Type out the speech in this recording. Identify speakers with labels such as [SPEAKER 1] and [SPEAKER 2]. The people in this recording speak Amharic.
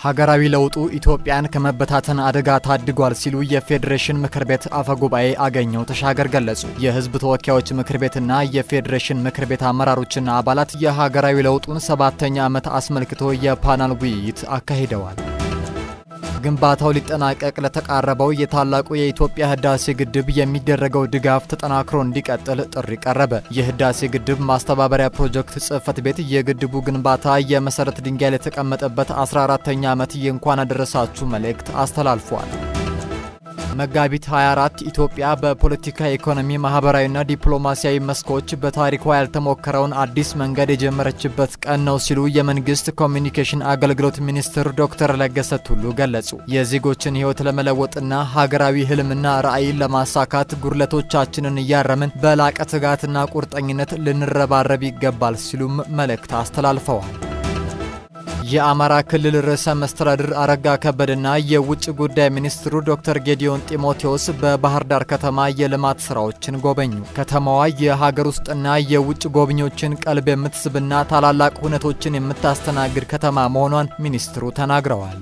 [SPEAKER 1] ሀገራዊ ለውጡ ኢትዮጵያን ከመበታተን አደጋ ታድጓል ሲሉ የፌዴሬሽን ምክር ቤት አፈጉባኤ አገኘው ተሻገር ገለጹ። የህዝብ ተወካዮች ምክር ቤትና የፌዴሬሽን ምክር ቤት አመራሮችና አባላት የሀገራዊ ለውጡን 7ኛ ዓመት አስመልክቶ የፓናል ውይይት አካሂደዋል። ግንባታው ሊጠናቀቅ ለተቃረበው የታላቁ የኢትዮጵያ ህዳሴ ግድብ የሚደረገው ድጋፍ ተጠናክሮ እንዲቀጥል ጥሪ ቀረበ። የህዳሴ ግድብ ማስተባበሪያ ፕሮጀክት ጽህፈት ቤት የግድቡ ግንባታ የመሰረት ድንጋይ ለተቀመጠበት 14ኛ ዓመት የእንኳን አደረሳችሁ መልእክት አስተላልፏል። መጋቢት 24 ኢትዮጵያ በፖለቲካ ኢኮኖሚ ማህበራዊና ዲፕሎማሲያዊ መስኮች በታሪኳ ያልተሞከረውን አዲስ መንገድ የጀመረችበት ቀን ነው ሲሉ የመንግስት ኮሚኒኬሽን አገልግሎት ሚኒስትር ዶክተር ለገሰ ቱሉ ገለጹ። የዜጎችን ህይወት ለመለወጥና ሀገራዊ ህልምና ራዕይን ለማሳካት ጉድለቶቻችንን እያረምን በላቀ ትጋትና ቁርጠኝነት ልንረባረብ ይገባል ሲሉም መልእክት አስተላልፈዋል። የአማራ ክልል ርዕሰ መስተዳድር አረጋ ከበደና የውጭ ጉዳይ ሚኒስትሩ ዶክተር ጌዲዮን ጢሞቴዎስ በባህር ዳር ከተማ የልማት ስራዎችን ጎበኙ። ከተማዋ የሀገር ውስጥና የውጭ ጎብኚዎችን ቀልብ የምትስብና ታላላቅ ሁነቶችን የምታስተናግድ ከተማ መሆኗን ሚኒስትሩ ተናግረዋል።